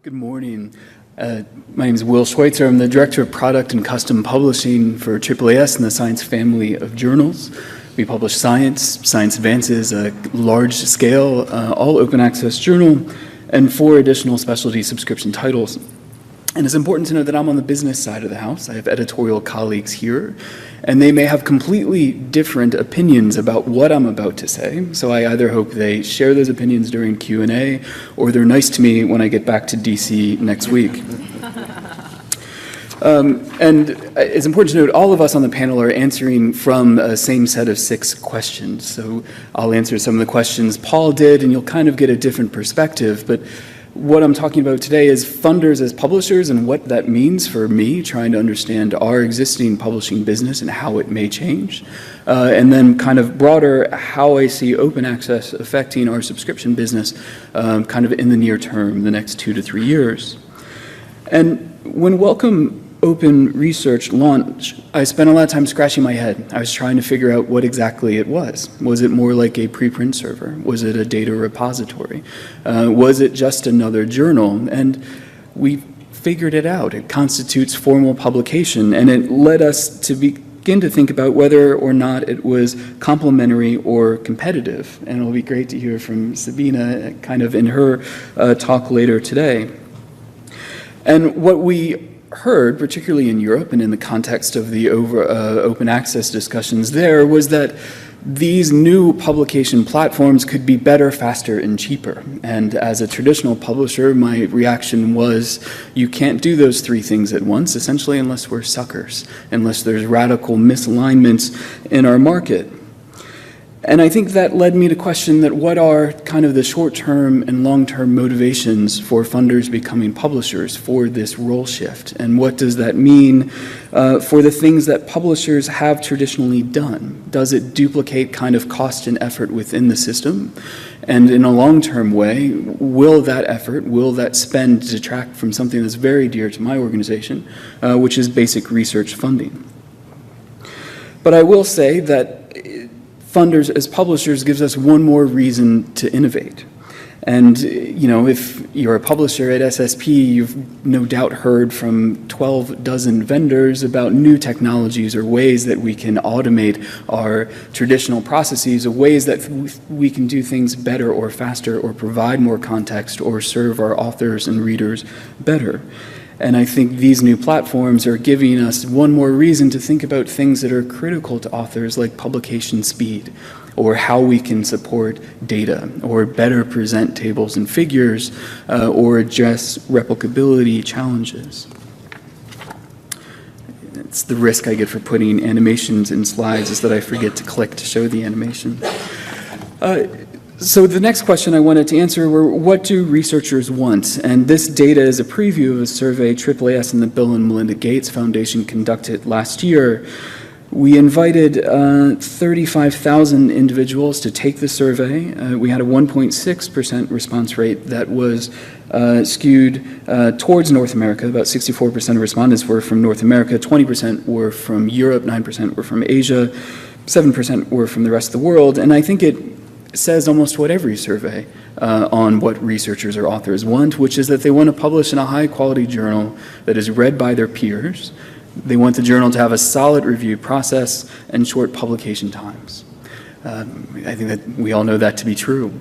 Good morning. My name is Will Schweitzer. I'm the Director of Product and Custom Publishing for AAAS and the Science family of journals. We publish Science, Science Advances, a large-scale, all open-access journal, and 4 additional specialty subscription titles. And it's important to know that I'm on the business side of the house. I have editorial colleagues here, and they may have completely different opinions about what I'm about to say. So I either hope they share those opinions during Q&A, or they're nice to me when I get back to DC next week. And it's important to note all of us on the panel are answering from a same set of 6 questions. So I'll answer some of the questions Paul did, and you'll kind of get a different perspective. But what I'm talking about today is funders as publishers and what that means for me, trying to understand our existing publishing business and how it may change. And then kind of broader, how I see open access affecting our subscription business kind of in the near term, the next 2 to 3 years. And when Wellcome Open Research launched, I spent a lot of time scratching my head. I was trying to figure out what exactly it was. Was it more like a preprint server? Was it a data repository? Was it just another journal? And we figured it out. It constitutes formal publication, and it led us to begin to think about whether or not it was complementary or competitive. And it'll be great to hear from Sabina kind of in her talk later today. And what we heard, particularly in Europe and in the context of the open access discussions there, was that these new publication platforms could be better, faster, and cheaper. And as a traditional publisher, my reaction was, you can't do those 3 things at once, essentially, unless we're suckers, unless there's radical misalignments in our market. And I think that led me to question that what are kind of the short-term and long-term motivations for funders becoming publishers for this role shift? And what does that mean for the things that publishers have traditionally done? Does it duplicate kind of cost and effort within the system? And in a long-term way, will that effort, will that spend detract from something that's very dear to my organization, which is basic research funding? But I will say that funders as publishers gives us one more reason to innovate. And, you know, if you're a publisher at SSP, you've no doubt heard from 12 dozen vendors about new technologies or ways that we can automate our traditional processes, or ways that we can do things better or faster or provide more context or serve our authors and readers better. And I think these new platforms are giving us one more reason to think about things that are critical to authors, like publication speed, or how we can support data, or better present tables and figures, or address replicability challenges. It's the risk I get for putting animations in slides, is that I forget to click to show the animation. So the next question I wanted to answer were, what do researchers want? And this data is a preview of a survey AAAS and the Bill and Melinda Gates Foundation conducted last year. We invited 35,000 individuals to take the survey. We had a 1.6% response rate that was skewed towards North America. About 64% of respondents were from North America, 20% were from Europe, 9% were from Asia, 7% were from the rest of the world. And I think it says almost what every survey on what researchers or authors want, which is that they want to publish in a high-quality journal that is read by their peers. They want the journal to have a solid review process and short publication times. I think that we all know that to be true.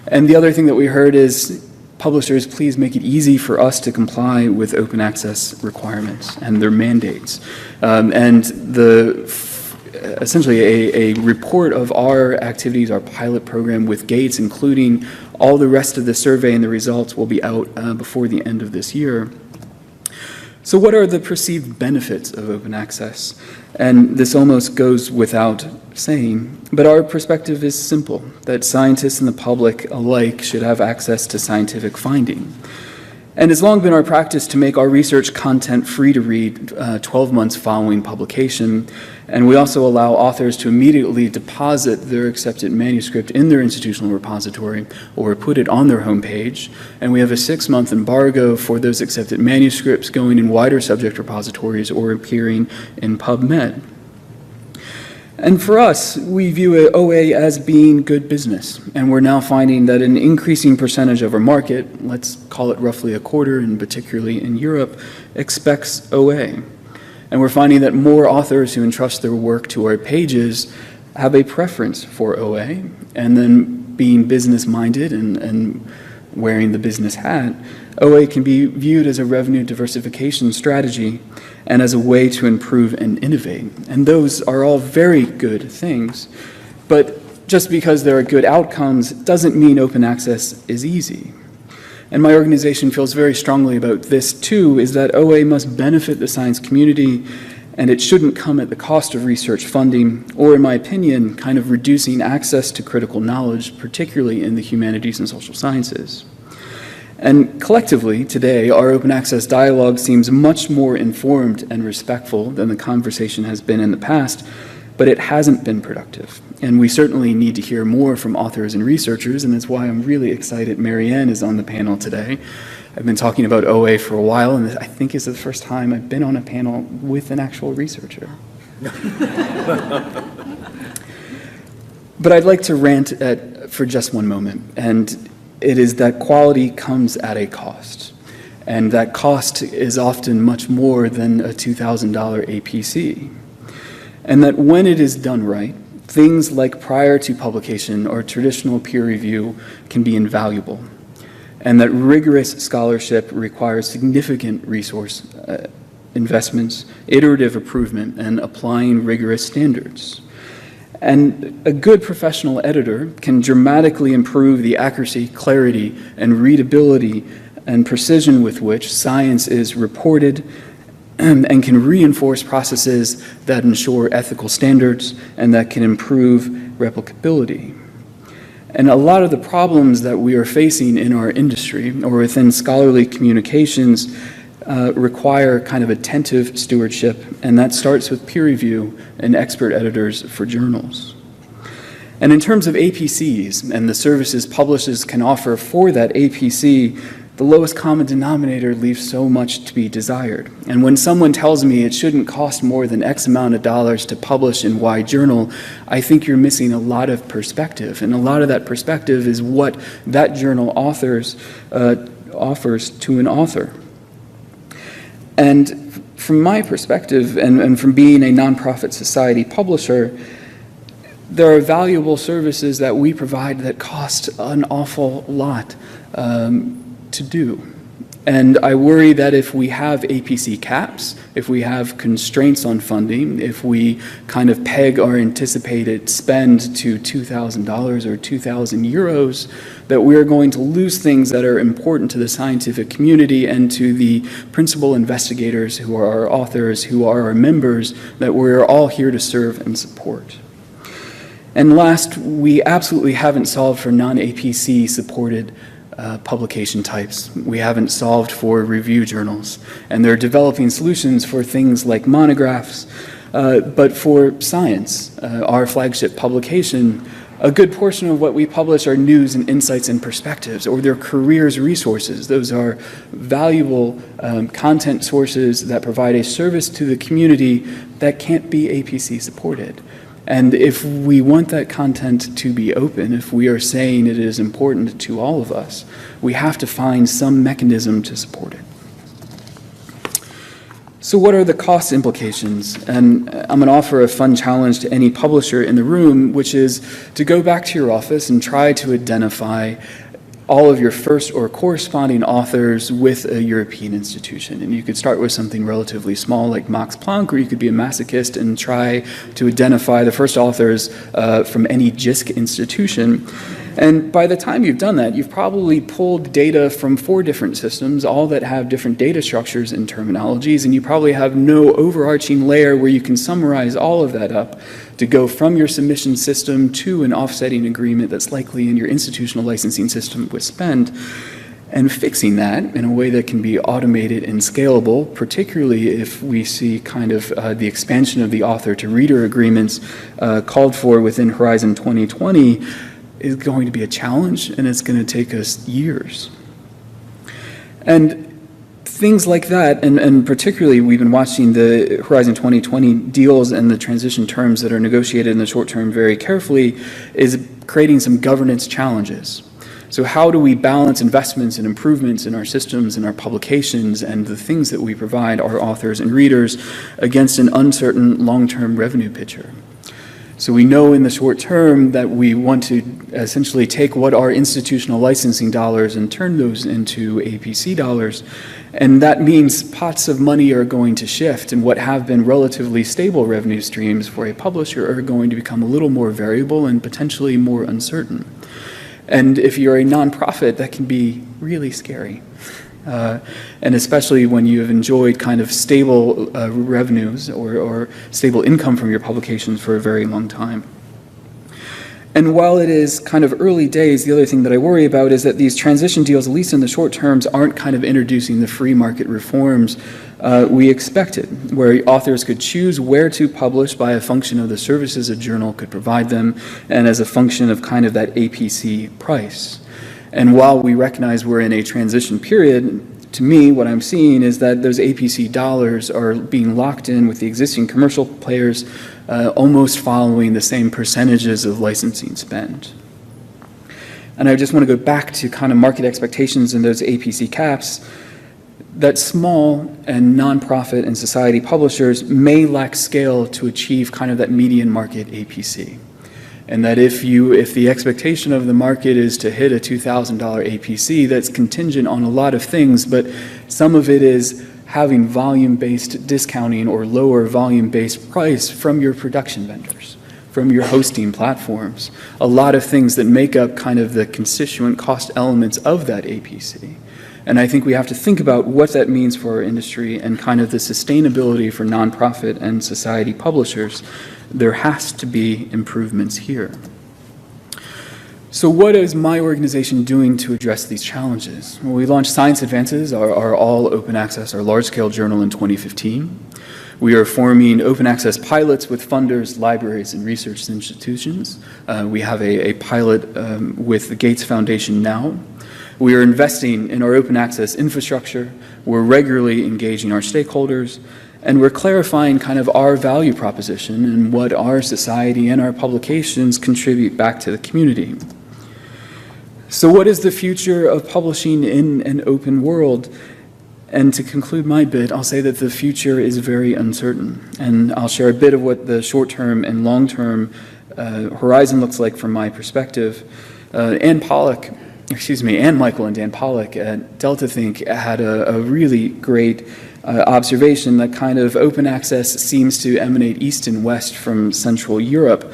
And the other thing that we heard is, publishers, please make it easy for us to comply with open access requirements and their mandates. Essentially a report of our activities, our pilot program with Gates, including all the rest of the survey and the results, will be out before the end of this year. So what are the perceived benefits of open access? And this almost goes without saying, but our perspective is simple, that scientists and the public alike should have access to scientific finding. And it's long been our practice to make our research content free to read 12 months following publication. And we also allow authors to immediately deposit their accepted manuscript in their institutional repository or put it on their homepage. And we have a 6-month embargo for those accepted manuscripts going in wider subject repositories or appearing in PubMed. And for us, we view OA as being good business, and we're now finding that an increasing percentage of our market, let's call it roughly a quarter, and particularly in Europe, expects OA. And we're finding that more authors who entrust their work to our pages have a preference for OA, and then being business-minded and wearing the business hat, OA can be viewed as a revenue diversification strategy and as a way to improve and innovate. And those are all very good things, but just because there are good outcomes doesn't mean open access is easy. And my organization feels very strongly about this too, is that OA must benefit the science community, and it shouldn't come at the cost of research funding, or in my opinion, kind of reducing access to critical knowledge, particularly in the humanities and social sciences. And collectively, today, our open access dialogue seems much more informed and respectful than the conversation has been in the past, but it hasn't been productive. And we certainly need to hear more from authors and researchers, and that's why I'm really excited Marianne is on the panel today. I've been talking about OA for a while, and I think it's the first time I've been on a panel with an actual researcher. But I'd like to rant for just one moment, and it is that quality comes at a cost, and that cost is often much more than a $2,000 APC. And that when it is done right, things like prior to publication or traditional peer review can be invaluable, and that rigorous scholarship requires significant resource investments, iterative improvement, and applying rigorous standards. And a good professional editor can dramatically improve the accuracy, clarity, and readability and precision with which science is reported, and can reinforce processes that ensure ethical standards and that can improve replicability. And a lot of the problems that we are facing in our industry or within scholarly communications require kind of attentive stewardship, and that starts with peer review and expert editors for journals. And in terms of APCs and the services publishers can offer for that APC, the lowest common denominator leaves so much to be desired. And when someone tells me it shouldn't cost more than X amount of dollars to publish in Y journal, I think you're missing a lot of perspective. And a lot of that perspective is what that journal offers to an author. And from my perspective, and from being a nonprofit society publisher, there are valuable services that we provide that cost an awful lot to do. And I worry that if we have APC caps, if we have constraints on funding, if we kind of peg our anticipated spend to $2,000 or 2,000 euros, that we're going to lose things that are important to the scientific community and to the principal investigators who are our authors, who are our members, that we're all here to serve and support. And last, we absolutely haven't solved for non-APC supported publication types. We haven't solved for review journals, and they're developing solutions for things like monographs, but for science, our flagship publication, a good portion of what we publish are news and insights and perspectives, or they're careers resources. Those are valuable content sources that provide a service to the community that can't be APC supported. And if we want that content to be open, if we are saying it is important to all of us, we have to find some mechanism to support it. So what are the cost implications? And I'm going to offer a fun challenge to any publisher in the room, which is to go back to your office and try to identify all of your first or corresponding authors with a European institution. And you could start with something relatively small like Max Planck, or you could be a masochist and try to identify the first authors from any JISC institution. And by the time you've done that, you've probably pulled data from 4 different systems, all that have different data structures and terminologies, and you probably have no overarching layer where you can summarize all of that up to go from your submission system to an offsetting agreement that's likely in your institutional licensing system with SPEND, and fixing that in a way that can be automated and scalable, particularly if we see kind of the expansion of the author to reader agreements called for within Horizon 2020, is going to be a challenge, and it's going to take us years. And things like that, and particularly we've been watching the Horizon 2020 deals and the transition terms that are negotiated in the short term very carefully, is creating some governance challenges. So how do we balance investments and improvements in our systems and our publications and the things that we provide our authors and readers against an uncertain long-term revenue picture? So we know in the short term that we want to essentially take what are institutional licensing dollars and turn those into APC dollars. And that means pots of money are going to shift, and what have been relatively stable revenue streams for a publisher are going to become a little more variable and potentially more uncertain. And if you're a nonprofit, that can be really scary. And especially when you have enjoyed kind of stable revenues or stable income from your publications for a very long time. And while it is kind of early days, the other thing that I worry about is that these transition deals, at least in the short terms, aren't kind of introducing the free market reforms we expected, where authors could choose where to publish by a function of the services a journal could provide them and as a function of kind of that APC price. And while we recognize we're in a transition period, to me, what I'm seeing is that those APC dollars are being locked in with the existing commercial players, almost following the same percentages of licensing spend. And I just want to go back to kind of market expectations and those APC caps, that small and nonprofit and society publishers may lack scale to achieve kind of that median market APC. And that if the expectation of the market is to hit a $2,000 APC, that's contingent on a lot of things, but some of it is having volume-based discounting or lower volume-based price from your production vendors, from your hosting platforms, a lot of things that make up kind of the constituent cost elements of that APC. And I think we have to think about what that means for our industry and kind of the sustainability for nonprofit and society publishers. There has to be improvements here. So what is my organization doing to address these challenges? Well, we launched Science Advances, our all open access, our large-scale journal in 2015. We are forming open access pilots with funders, libraries, and research institutions. We have a pilot with the Gates Foundation now. We are investing in our open access infrastructure. We're regularly engaging our stakeholders, and we're clarifying kind of our value proposition and what our society and our publications contribute back to the community. So what is the future of publishing in an open world? And to conclude my bit, I'll say that the future is very uncertain. And I'll share a bit of what the short-term and long-term horizon looks like from my perspective. Ann Michael and Dan Pollock at DeltaThink had a really great observation that kind of open access seems to emanate east and west from Central Europe.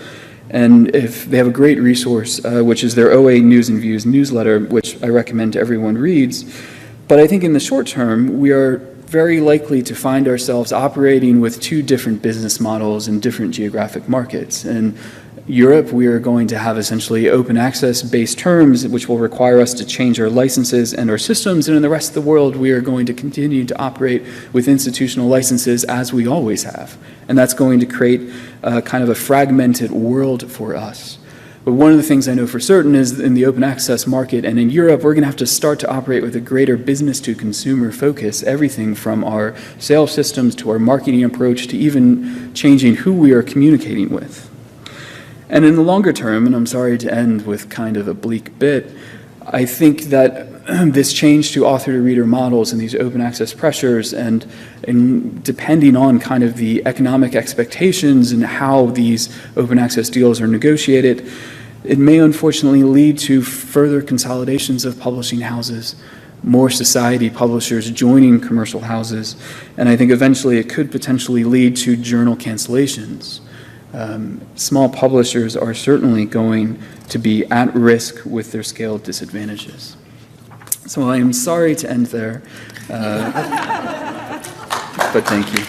And if they have a great resource, which is their OA News and Views newsletter, which I recommend everyone reads. But I think in the short term, we are very likely to find ourselves operating with two different business models in different geographic markets. In Europe, we are going to have essentially open access-based terms, which will require us to change our licenses and our systems. And in the rest of the world, we are going to continue to operate with institutional licenses as we always have. And that's going to create kind of a fragmented world for us. But one of the things I know for certain is in the open access market and in Europe, we're going to have to start to operate with a greater business to consumer focus, everything from our sales systems to our marketing approach to even changing who we are communicating with. And in the longer term, and I'm sorry to end with kind of a bleak bit, I think that this change to author-to-reader models and these open access pressures and depending on kind of the economic expectations and how these open access deals are negotiated, it may unfortunately lead to further consolidations of publishing houses, more society publishers joining commercial houses, and I think eventually it could potentially lead to journal cancellations. Small publishers are certainly going to be at risk with their scale disadvantages. So I am sorry to end there, but thank you.